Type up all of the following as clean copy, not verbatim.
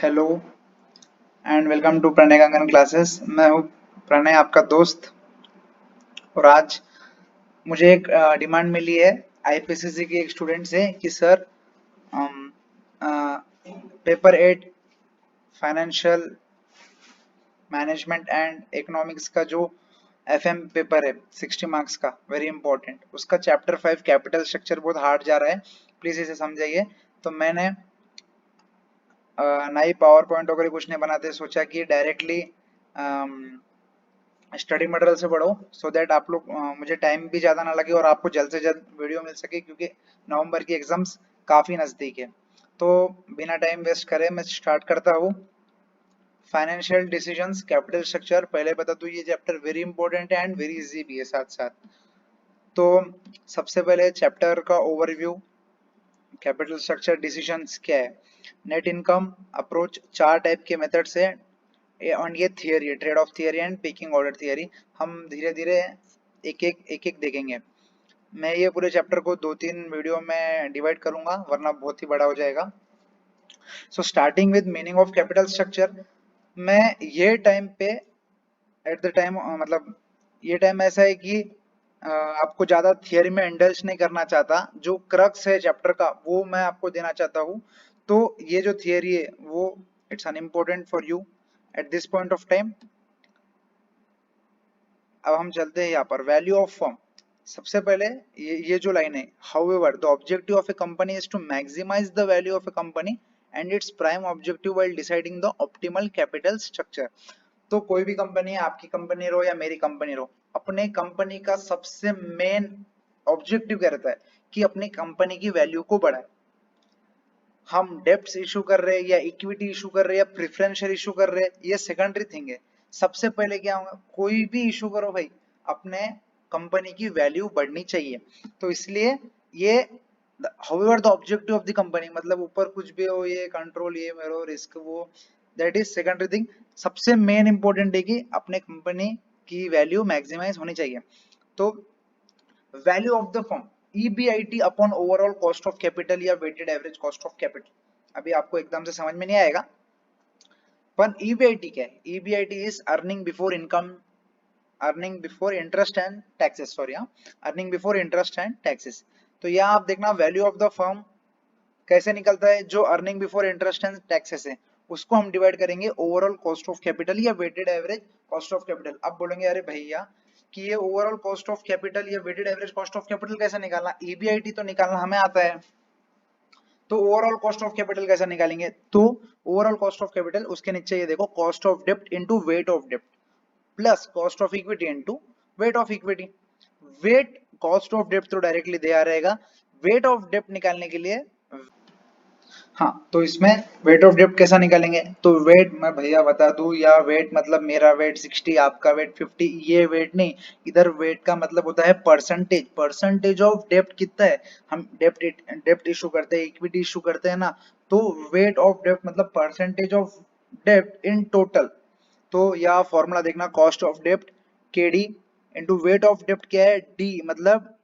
Hello and welcome to Pranay Gangan classes. मैं हूँ प्रणय, आपका दोस्त। और आज मुझे एक डिमांड मिली है आईपीसीसी के एक स्टूडेंट से कि sir paper 8 financial management and economics का जो एफएम पेपर है 60 मार्क्स का, वेरी इंपॉर्टेंट, उसका चैप्टर 5 कैपिटल स्ट्रक्चर बहुत हार्ड जा रहा है, प्लीज इसे समझाइए। तो मैंने नई पावर पॉइंट वगैरह कुछ नहीं बनाते, सोचा कि डायरेक्टली स्टडी मटेरियल से पढ़ो सो दैट आप लोग मुझे टाइम भी ज़्यादा ना लगे और आपको जल्द से जल्द वीडियो मिल सके, क्योंकि नवंबर की एग्जाम्स काफ़ी नज़दीक है। तो बिना टाइम वेस्ट करे मैं स्टार्ट करता हूँ। फाइनेंशियल डिसीजंस कैपिटल स्ट्रक्चर, पहले बता दूँ ये चैप्टर वेरी इंपॉर्टेंट है एंड वेरी इजी भी है साथ साथ। तो सबसे पहले चैप्टर का ओवरव्यू, कैपिटल स्ट्रक्चर डिसीजंस क्या है, नेट इनकम अप्रोच, चार टाइप के मेथड्स है ऑन ये theory, trade off theory and picking order theory. हम धीरे धीरे एक एक देखेंगे। मैं ये पूरे चैप्टर को दो तीन वीडियो में डिवाइड करूंगा वरना बहुत ही बड़ा हो जाएगा। So starting with meaning of capital structure, मैं ये टाइम पे एट द टाइम मतलब ये टाइम ऐसा है कि आपको ज्यादा थियरी में इंडल्ज नहीं करना चाहता, जो क्रक्स है चैप्टर का वो मैं आपको देना चाहता हूँ। तो ये जो थियरी है वो it's unimportant for you at this point of time. अब हम चलते हैं यहाँ पर वैल्यू ऑफ फर्म। सबसे पहले ये जो लाइन है, however the objective of a company is to maximise the value of a company and its prime objective while deciding the optimal capital structure. तो कोई भी कंपनी है, आपकी कंपनी रहो या मेरी कंपनी रहो, अपने कंपनी का सबसे मेन ऑब्जेक्टिव क्या रहता है कि अपनी कंपनी की वैल्यू को बढ़ाए। हम डेप्ट इशू कर रहे हैं या इक्विटी इशू कर रहे हैं या प्रेफरेंशियल इशू कर रहे हैं, ये सेकेंडरी थिंग है। सबसे पहले क्या होगा, कोई भी इशू करो भाई, अपने कंपनी की वैल्यू बढ़नी चाहिए। तो इसलिए ये however the objective of the company, मतलब ऊपर कुछ भी हो, ये कंट्रोल, ये मेरो रिस्क, वो दैट इज सेकेंडरी थिंग। सबसे मेन इंपॉर्टेंट है कि अपने कंपनी की वैल्यू मैक्सिमाइज होनी चाहिए। तो value of the firm, EBIT upon overall cost of capital या weighted average cost of capital. अभी आपको एकदम से समझ में नहीं आएगा, पर ईबीआईटी क्या है? EBIT is earning before income, earning before interest and taxes, sorry हाँ, earning before interest and taxes. तो यहाँ आप देखना वैल्यू ऑफ द फर्म कैसे निकलता है, जो earning before interest and taxes है उसको हम डिवाइड करेंगे ओवरऑल कॉस्ट ऑफ कैपिटल या weighted average cost of capital. अब बोलेंगे अरे भैया कि ये ओवरऑल कॉस्ट ऑफ कैपिटल या weighted average cost of capital कैसे निकालना, ईबीआईटी तो निकालना हमें आता है, तो ओवरऑल कॉस्ट ऑफ कैपिटल कैसे निकालेंगे? तो ओवरऑल कॉस्ट ऑफ कैपिटल, उसके नीचे ये देखो, कॉस्ट ऑफ डेप्ट इनटू वेट ऑफ डेप्ट plus cost of equity into weight of equity. Wait cost of डेप्ट तो डायरेक्टली दिया रहेगा, वेट ऑफ डेप्ट निकालने के लिए, हाँ, तो इसमें वेट ऑफ डेप्ट कैसा निकालेंगे? तो वेट मैं भैया बता दूं, या वेट मतलब मेरा वेट 60, आपका वेट 50, ये वेट नहीं, इधर वेट का मतलब होता है परसेंटेज, परसेंटेज ऑफ डेप्ट कितना है। हम डेप्ट इशू करते हैं, इक्विटी इशू करते हैं ना, तो वेट ऑफ डेप्ट मतलब percentage of dept in total. तो यह फॉर्मूला देखना, कॉस्ट ऑफ डेप्ट के डी इंटू वेट ऑफ डेप्ट क्या है, डी मतलब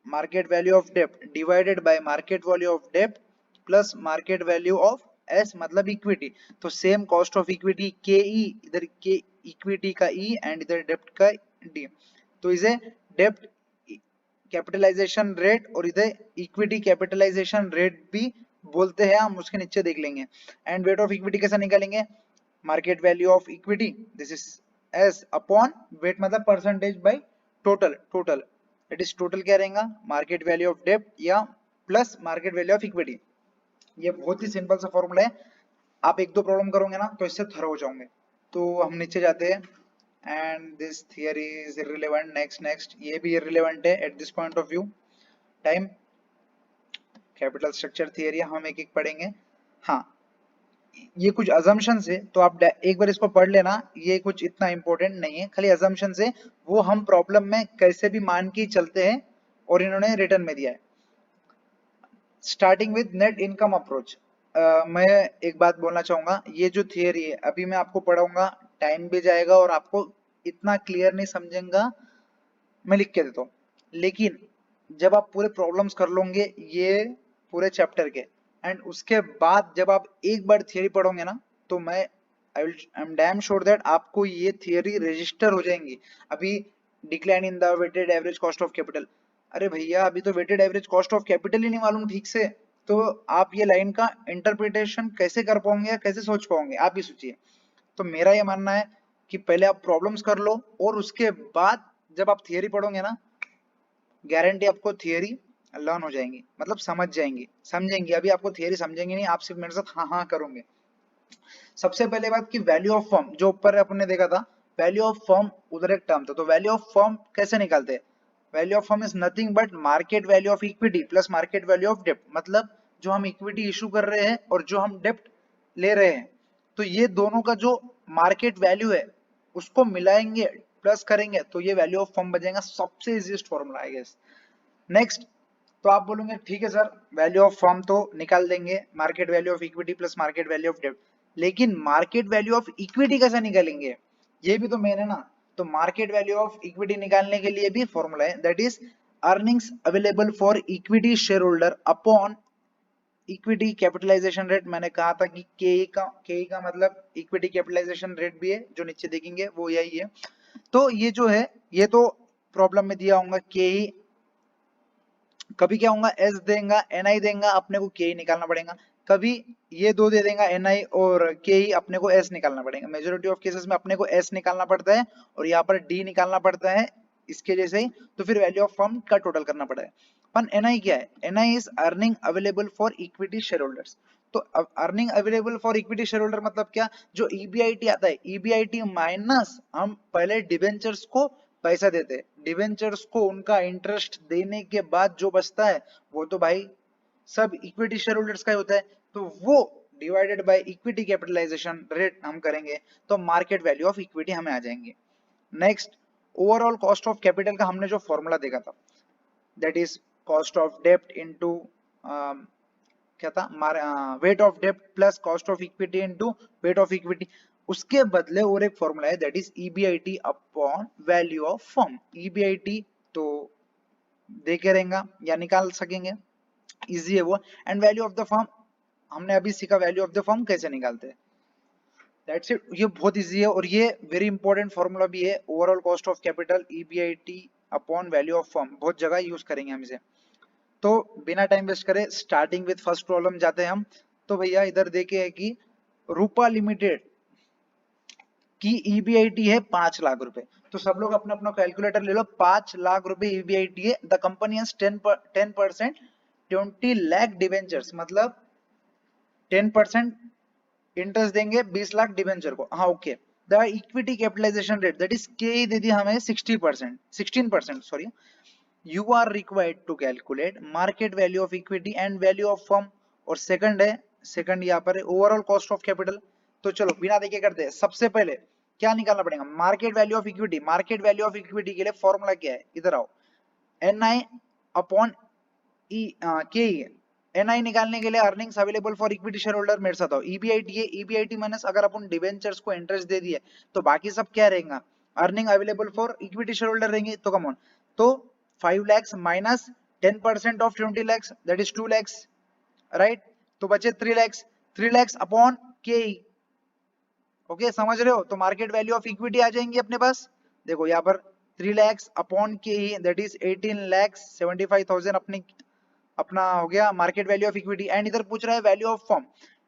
market value of dept divided by market value of डेप्ट plus market value of S मतलब इक्विटी। तो सेम कॉस्ट ऑफ इक्विटी के ई, इधर के इक्विटी का ई एंड इधर डेप्ट का डी। तो इसे डेप्ट कैपिटलाइजेशन रेट और इधर इक्विटी कैपिटलाइजेशन रेट भी बोलते हैं, हम उसके नीचे देख लेंगे। एंड वेट ऑफ इक्विटी कैसे निकालेंगे, market value of equity this is S upon weight मतलब percentage by total, total it is total क्या रहेगा, मार्केट वैल्यू ऑफ डेप्ट या plus market value of equity. ये बहुत ही सिंपल सा फॉर्मूला है, आप एक दो प्रॉब्लम करोगे ना तो इससे थरो हो जाओगे। तो हम नीचे जाते हैं, and this theory is irrelevant, next next, ये भी इररिलेवेंट है eight this point of view time. Capital structure theory हम एक एक पढ़ेंगे। हाँ, ये कुछ अजम्पशंस है, तो आप एक बार इसको पढ़ लेना, ये कुछ इतना इंपॉर्टेंट नहीं है, खाली अजम्पशंस है, वो हम प्रॉब्लम में कैसे भी मान के चलते हैं और इन्होंने रिटर्न में दिया है। Starting with net income approach, मैं एक बात बोलना चाहूंगा, ये जो थियरी है अभी मैं आपको पढ़ाऊंगा, टाइम भी जाएगा और आपको इतना क्लियर नहीं समझेंगा, मैं लिख के देता हूँ, लेकिन जब आप पूरे प्रॉब्लम्स कर लोगे ये पूरे चैप्टर के, एंड उसके बाद जब आप एक बार थियरी पढ़ोगे ना, तो मैं I am damn sure that आपको ये थियरी रजिस्टर हो जाएंगी। अभी decline in the weighted average cost of capital, अरे भैया अभी तो weighted average cost of capital ही नहीं मालूम ठीक से, तो आप ये लाइन का इंटरप्रिटेशन कैसे कर पाओगे या कैसे सोच पाओगे, आप ही सोचिए। तो मेरा ये मानना है कि पहले आप प्रॉब्लम्स कर लो और उसके बाद जब आप थियरी पढ़ोगे ना, गारंटी आपको थियरी लर्न हो जाएंगी, मतलब समझ जाएंगी, समझेंगे। अभी आपको थियरी समझेंगे नहीं, आप सिर्फ मेरे साथ हाँ हाँ करोगे। सबसे पहले बात की वैल्यू ऑफ फर्म, जो ऊपर अपने देखा था वैल्यू ऑफ फर्म, उधर एक टर्म था, तो वैल्यू ऑफ फर्म कैसे निकालते हैं? Value of firm is nothing but market value of equity plus market value of डेप्ट, मतलब जो हम इक्विटी इशू कर रहे हैं और जो हम डेप्ट ले रहे हैं, तो ये दोनों का जो मार्केट वैल्यू है उसको मिलाएंगे, प्लस करेंगे, तो ये वैल्यू ऑफ फर्म बचेगा। सबसे easiest formula I guess. Next, तो आप बोलोगे ठीक है सर वैल्यू ऑफ फर्म तो निकाल देंगे, market value of equity plus market value of डेब्ट, लेकिन मार्केट वैल्यू ऑफ इक्विटी कैसे निकालेंगे, ये भी तो मेन है ना। तो मार्केट वैल्यू ऑफ इक्विटी निकालने के लिए भी फॉर्मूला है, that is earnings available for equity share holder upon equity capitalisation rate. मैंने कहा था कि के का मतलब इक्विटी कैपिटलाइजेशन रेट भी है, जो नीचे देखेंगे वो यही है। तो ये जो है ये तो प्रॉब्लम में दिया होगा के, कभी क्या होगा एस देगा एनआई देगा, अपने को के निकालना पड़ेगा, कभी ये दो दे देगा एनआई और के ही, अपने को एस निकालना पड़ेगा। मेजोरिटी ऑफ केसेस में अपने को एस निकालना पड़ता है और यहाँ पर डी निकालना पड़ता है इसके जैसे ही, तो फिर वैल्यू ऑफ फर्म का टोटल करना पड़ेगा। पर एनआई क्या है? NI is earning available for equity share holders. तो earning available for equity share holder मतलब क्या? जो ईबीआईटी आता है, ईबीआईटी माइनस हम पहले डिबेंचर्स को पैसा देते हैं, डिवेंचर्स को उनका इंटरेस्ट देने के बाद जो बचता है वो तो भाई सब इक्विटी शेयर होल्डर्स का ही होता है, तो वो divided by equity capitalisation rate हम करेंगे, तो मार्केट वैल्यू ऑफ इक्विटी हमें आ जाएंगे। Next, overall cost of capital का हमने जो फॉर्मूला देखा था, दैट इज कॉस्ट ऑफ डेप्ट इनटू क्या था, वेट ऑफ डेप्ट plus cost of equity into weight of equity. उसके बदले और एक फॉर्मूला है, that is EBIT upon value of firm. EBIT तो देखे रहेगा या निकाल सकेंगे, इजी है वो। And value of the firm हमने अभी सीखा, वैल्यू ऑफ द फर्म कैसे निकालते हैं, दैट्स इट। ये बहुत इजी है और ये वेरी इंपॉर्टेंट फॉर्मूला भी है, overall cost of capital EBIT upon value of firm, बहुत जगह यूज करेंगे हम इसे। तो बिना टाइम वेस्ट करे स्टार्टिंग विद फर्स्ट प्रॉब्लम जाते हैं हम। तो भैया इधर देखे है कि रूपा लिमिटेड की ईबीआईटी है 5 लाख रुपए। तो सब लोग अपना अपना कैलकुलेटर ले लो, 5 लाख रुपए ईबीआईटी है। The company has 10% 20 lakh debentures, मतलब 10% इंटरेस्ट देंगे 20 लाख डिवेंचर को। हाँ okay. The equity capitalisation rate that is K दे दी हमें 60%, 16% sorry. You are required to calculate market value of equity and value of firm. और सेकंड है, सेकंड यहाँ पर है ओवरऑल कॉस्ट ऑफ कैपिटल। तो चलो बिना देखे करते हैं। सबसे पहले क्या निकालना पड़ेगा? Market value of equity. Market value of equity के लिए फॉर्मूला क्या है? इधर आओ, एन आई अपॉन ई के। एन आई निकालने के लिए earnings available for equity share holder, मेरे साथ आओ। ईबीआईटी है, ईबीआईटी माइनस अगर अपन डिवेंचर्स को इंटरेस्ट दे दिए तो बाकी सब क्या रहेगा? Earning available for equity share holder रहेंगे। तो कम ऑन, तो 5 lakhs minus 10% of 20 lakhs that is 2 lakhs, right? तो बचे 3 lakhs, 3 lakhs अपॉन के। ओके समझ रहे हो? तो मार्केट वैल्यू ऑफ इक्विटी आ जाएंगी अपने पास। देखो यहाँ पर 3 lakhs अपॉन के दैट इज 18 lakhs 75,000 अपनी अपना हो गया market value of equity. And इधर पूछ रहा है value of firm.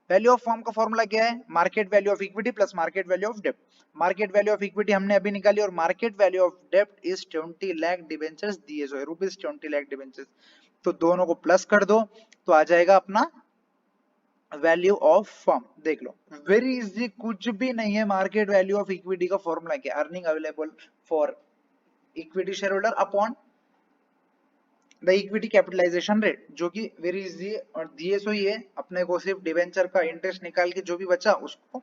Value of firm का फॉर्मूला क्या है? Market value of equity plus market value of डेप्ट। मार्केट वैल्यू ऑफ इक्विटी हमने अभी निकाली और मार्केट वैल्यू ऑफ डेप्ट इज 20 लाख डिबेंचर्स दिए जो है, रुपीज 20 लाख डिबेंचर्स। तो दोनों को प्लस कर दो तो आ जाएगा अपना वैल्यू ऑफ फर्म। देख लो वेरी इजी, कुछ भी नहीं है। मार्केट वैल्यू ऑफ इक्विटी का फॉर्मूला क्या? Earning available for equity share holder upon the equity capitalisation rate, जो कि वेरी इजी और दिए सो ही है। अपने को सिर्फ डिवेंचर का इंटरेस्ट निकाल के जो भी बचा उसको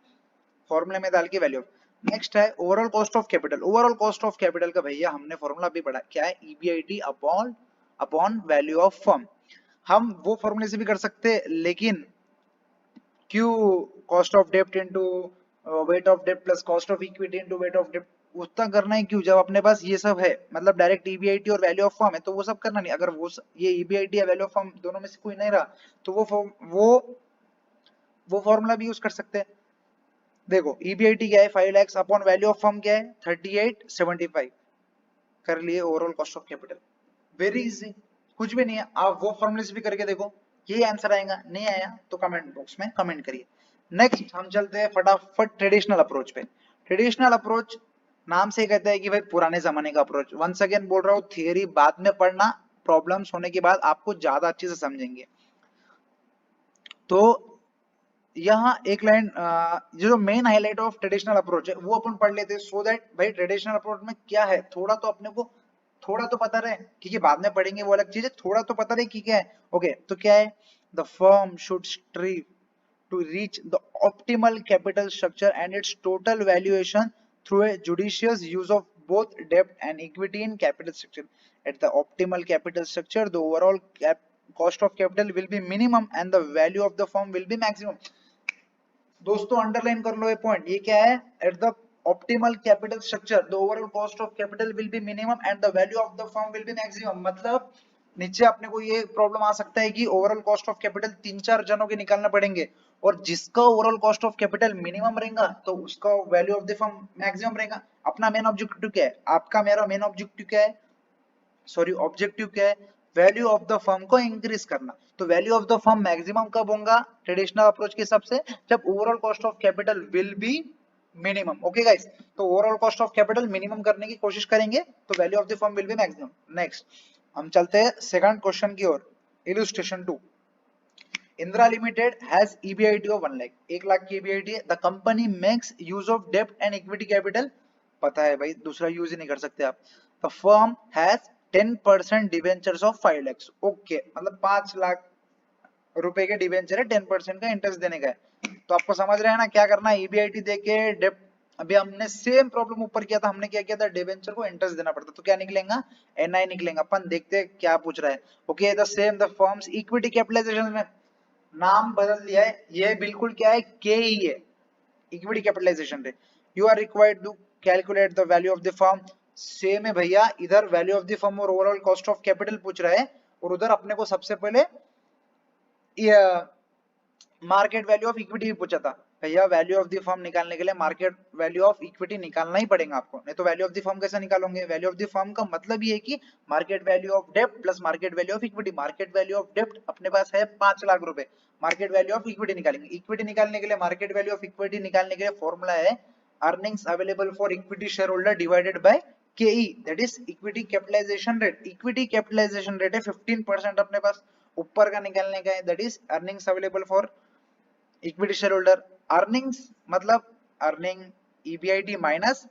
फॉर्मूले में डाल के वैल्यू। नेक्स्ट है overall cost of capital. Overall cost of capital का भैया हमने फॉर्मूला भी पढ़ा, क्या है? EBIT upon upon value of firm. हम वो फॉर्मूले से भी कर सकते हैं, लेकिन क्यों कॉस्ट ऑफ डेप्ट इनटू वेट ऑफ डेप्ट plus cost of equity into weight of डेप्ट, उतना करना ही क्यों जब अपने पास ये सब है, मतलब डायरेक्ट ईबीआईटी और वैल्यू ऑफ फर्म है तो वो सब करना नहीं। अगर ये ईबीआईटी या वैल्यू ऑफ फर्म दोनों में से कोई नहीं रहा तो वो फॉर्मूला भी यूज कर सकते हैं। देखो ईबीआईटी क्या है 5 lakhs upon value of firm क्या है 3875, कर लिए overall cost of capital. Very easy, कुछ भी नहीं है, आप वो फॉर्मूले से भी करके देखो, यही आंसर आएगा। नहीं आया तो कमेंट बॉक्स में कमेंट करिए। नेक्स्ट हम चलते हैं फटाफट ट्रेडिशनल अप्रोच पे। ट्रेडिशनल अप्रोच नाम से ही कहता है कि भाई पुराने जमाने का अप्रोच। वंस अगेन बोल रहा हूँ, थियरी बाद में पढ़ना, प्रॉब्लम्स होने के बाद आपको ज्यादा अच्छे से समझेंगे। तो यहाँ एक लाइन जो main highlight of traditional approach है वो अपन पढ़ लेते हैं, सो दैट भाई ट्रेडिशनल अप्रोच में क्या है थोड़ा तो अपने को थोड़ा तो पता रहे, क्योंकि बाद में पढ़ेंगे वो अलग चीज है, थोड़ा तो पता रहे कि क्या है। ओके तो क्या है, the firm should strive to reach the optimal capital structure and its total valuation through a judicious use of both debt and equity in capital structure. At the optimal capital structure, the overall cost of capital will be minimum and the value of the firm will be maximum. दोस्तों underline कर लो ये point, ये क्या है, at the optimal capital structure the overall cost of capital will be minimum and the value of the firm will be maximum. मतलब नीचे अपने को ये प्रॉब्लम आ सकता है कि ओवरऑल कॉस्ट ऑफ कैपिटल 3-4 जनों के निकालना पड़ेंगे, और जिसका overall cost of capital minimum रहेगा तो उसका value of the firm maximum रहेगा। अपना मेन ऑब्जेक्टिव क्या है, आपका मेरा मेन ऑब्जेक्टिव क्या है, सॉरी ऑब्जेक्टिव क्या है, वैल्यू ऑफ द फर्म को इंक्रीज करना। तो value of the firm maximum कब होगा ट्रेडिशनल अप्रोच के हिसाब से, जब overall cost of capital will be minimum. Okay guys, तो overall cost of capital minimum करने की कोशिश करेंगे तो value of the firm will be maximum. Next हम चलते हैं सेकंड क्वेश्चन की ओर, illustration 2। Indira limited has EBIT of 1 lakh, 1 lakh की ईबीआईटी है। The company makes use of डेब्ट एंड इक्विटी कैपिटल, पता है भाई दूसरा यूज ही नहीं कर सकते आप। The firm has 10% debentures of 5 lakhs। Okay मतलब 5 लाख रुपए के डिवेंचर है, 10% का इंटरेस्ट देने का है। तो आपको समझ रहे हैं ना क्या करना है, ईबीआईटी देके डेब्ट, अभी हमने सेम प्रॉब्लम ऊपर किया था, हमने क्या किया था, डिवेंचर को इंटरेस्ट देना पड़ता, तो क्या निकलेगा, एनआई निकलेगा। अपन देखते हैं क्या पूछ रहा है। Okay the same the firm's equity capitalisation में नाम बदल दिया है, ये बिल्कुल क्या है, के ही है, equity capitalisation rate. You are required to calculate the value of the firm, same है भैया, इधर वैल्यू ऑफ द फर्म और ओवरऑल कॉस्ट ऑफ कैपिटल पूछ रहा है, और उधर अपने को सबसे पहले मार्केट वैल्यू ऑफ इक्विटी भी पूछा था। भैया वैल्यू ऑफ द फर्म निकालने के लिए मार्केट वैल्यू ऑफ इक्विटी निकालना ही पड़ेगा आपको, नहीं तो वैल्यू ऑफ द फर्म कैसे निकालोगे। वैल्यू ऑफ द फर्म का मतलब ये है कि मार्केट वैल्यू ऑफ डेब्ट plus market value of equity. Market value of डेब्ट अपने पास है 5 लाख रुपए, मार्केट वैल्यू ऑफ इक्विटी निकालेंगे। इक्विटी निकालने के लिए, मार्केट वैल्यू ऑफ इक्विटी निकालने के लिए फॉर्मूला है earnings available for equity share holder divided by KE, that is equity capitalisation rate. Equity capitalisation rate है 15% अपने पास, ऊपर का निकालने का है, that is earnings available for equity share holder. Earnings मतलब earning EBIT minus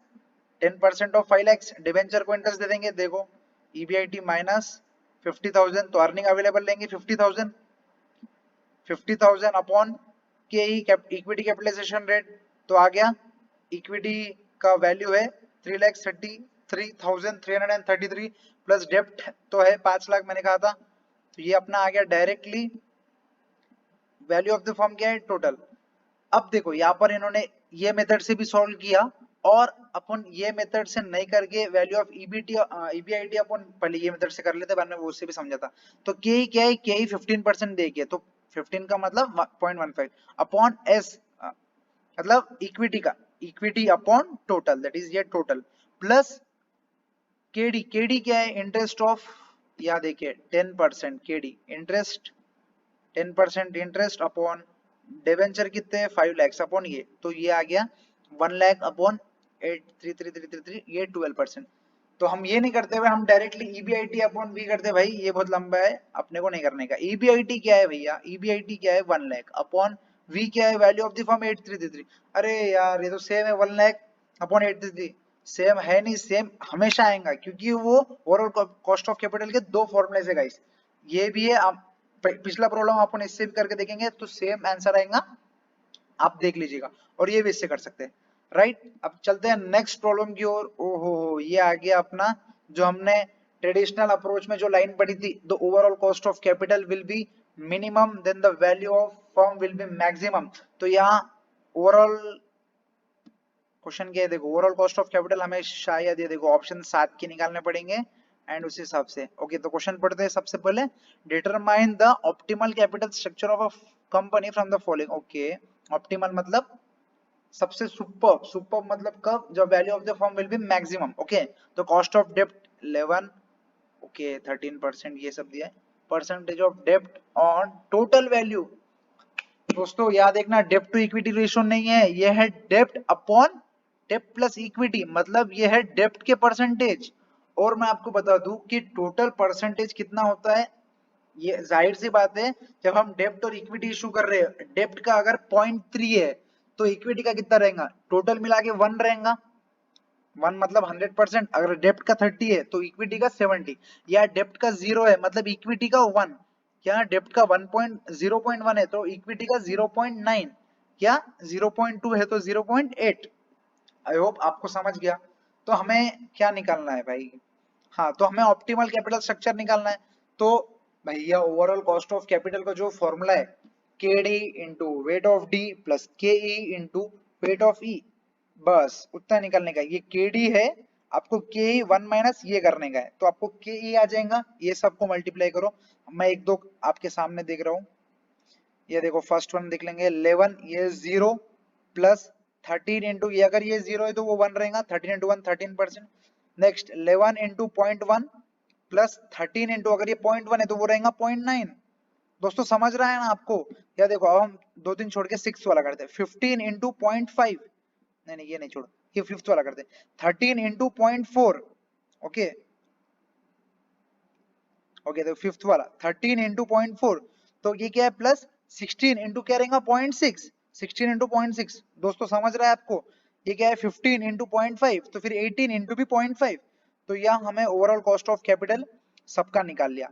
10% of 5 lakhs, debenture को इंटरेस्ट दे देंगे। देखो ईबीआईटी माइनस 50,000, तो अर्निंग अवेलेबल लेंगे 50,000, 50,000 अपॉन के इक्विटी कैपिटलाइजेशन रेट, तो आ गया इक्विटी का वैल्यू है 3,33,333 प्लस डेप्ट तो है 5 लाख मैंने कहा था, तो ये अपना आ गया directly value of the firm क्या है टोटल। अब देखो यहाँ पर इन्होंने ये मेथड से भी सॉल्व किया, और अपन ये मेथड से नहीं करके वैल्यू ऑफ ईबीटी ईबीआईटी अपन पहले ये मेथड से कर लेते, बाद में वो उससे भी समझा था। तो के क्या है, के 15% देके, तो 15 का मतलब 0.15 अपॉन एस, मतलब इक्विटी का, equity upon total, that is ये टोटल, प्लस केडी, केडी क्या है, इंटरेस्ट ऑफ, या देखिए 10% KD interest, 10% interest upon debenture कितने 5 lakhs अपॉन ये, तो ये आ गया 1 लाख अपॉन 83333, ये 12%। तो हम ये नहीं करते हुए हम डायरेक्टली ईबीआईटी अपॉन वी करते, भाई ये बहुत लंबा है अपने को नहीं करने का। ईबीआईटी क्या है भैया, ईबीआईटी क्या है 1 लाख अपॉन वी क्या है, वैल्यू ऑफ द फर्म 8333। अरे यार ये तो सेम है, 1 लाख अपॉन 8333 सेम है नहीं, सेम हमेशा आएगा क्योंकि वो ओवरऑल कॉस्ट ऑफ कैपिटल के दो फॉर्मूले से गाइस, ये भी है। आप पिछला प्रॉब्लम अपन इससे भी करके देखेंगे तो सेम आंसर आएगा, आप देख लीजिएगा, और ये भी इससे कर सकते हैं, राइट। अब चलते हैं नेक्स्ट प्रॉब्लम की ओर। ओहो ये आ गया अपना जो हमने ट्रेडिशनल अप्रोच में जो लाइन पढ़ी थी, the overall cost of capital will be minimum then the value of firm will be maximum. तो यहाँ ओवरऑल क्वेश्चन क्या है देखो, ओवरऑल कॉस्ट ऑफ कैपिटल हमें शायद ये देखो ऑप्शन 7 के निकालने पड़ेंगे एंड उस हिसाब से। ओके तो क्वेश्चन पढ़ते हैं सबसे पहले, determine the optimal capital structure of a company from the following. Okay optimal मतलब सबसे सुपर, सुपर मतलब कब, जब value of the firm will be maximum. Okay तो कॉस्ट ऑफ डेप्ट 11, ओके 13% ये सब दिया है, परसेंटेज ऑफ डेप्ट ऑन टोटल वैल्यू। दोस्तों याद देखना, डेप्ट टू इक्विटी रेशियो नहीं है, ये है डेप्ट अपॉन डेप्ट प्लस इक्विटी, मतलब ये है डेप्ट के परसेंटेज। और मैं आपको बता दूं कि टोटल परसेंटेज कितना होता है, ये जाहिर सी बात है, जब हम डेप्ट और इक्विटी इशू कर रहे हैं, डेप्ट का अगर 0.3 है तो इक्विटी का कितना रहेगा, टोटल मिला के 1 रहेगा, 1 मतलब 100%। अगर डेप्ट का 30 है तो इक्विटी का 70, या डेप्ट का 0 है मतलब इक्विटी का 1, या डेप्ट का 0.1 है तो इक्विटी का 0.9, या 0.2 है तो 0.8। आई होप आपको समझ गया। तो हमें क्या निकालना है भाई, हाँ तो हमें ऑप्टिमल कैपिटल स्ट्रक्चर निकालना है। तो भैया ओवरऑल कॉस्ट ऑफ कैपिटल का जो फॉर्मूला है, के D into weight of D plus के ई इंटू वेट ऑफ ई, बस उतना निकलने का। ये के डी है, आपको के ई 1 माइनस ये करने का है, तो आपको के ई आ जाएगा, ये सबको मल्टीप्लाई करो। मैं एक दो आपके सामने देख रहा हूँ, ये देखो फर्स्ट वन देख लेंगे, 11 ये 0 प्लस 13 इंटू ये, अगर ये 0 है तो वो 1 रहेगा, 13 into 1 13%। Next 11 into 0.1 plus 13 into, अगर ये 0.1 है तो वो रहेगा 0.9। दोस्तों समझ रहा है ना आपको, या देखो अब हम 2 3 छोड़ के 6 वाला करते हैं, 15 इंटू 0.5, नहीं नहीं ये नहीं छोड़ो, ये 5th वाला करते हैं, 13 इंटू 0.4। ओके ओके तो 5th वाला 13 इंटू 0.4, तो ये क्या है प्लस 16 इंटू क्या रहेगा 0.6, 16 इंटू 0.6। दोस्तों समझ रहा है आपको, ये क्या है 15 इंटू 0.5, तो फिर 18 इंटू भी 0.5। तो यहाँ हमें ओवरऑल कॉस्ट ऑफ कैपिटल सबका निकाल लिया।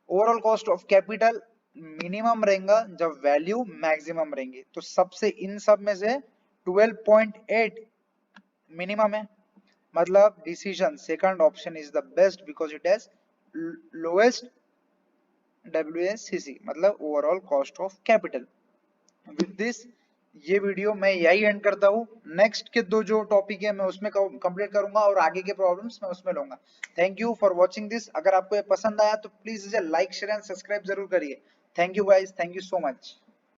Overall cost of capital minimum रहेगा जब वैल्यू मैक्सिमम रहेंगी, तो सबसे इन सब में से 12.8 मिनिमम है, मतलब decision second option is the best because it has lowest WSCC मतलब overall cost of capital. With this ये वीडियो मैं यही एंड करता हूँ। नेक्स्ट के दो जो टॉपिक है मैं उसमें कंप्लीट करूंगा और आगे के प्रॉब्लम्स मैं उसमें लूंगा। Thank you for watching this. अगर आपको ये पसंद आया तो प्लीज इसे लाइक शेयर एंड सब्सक्राइब जरूर करिए। Thank you guys, thank you so much.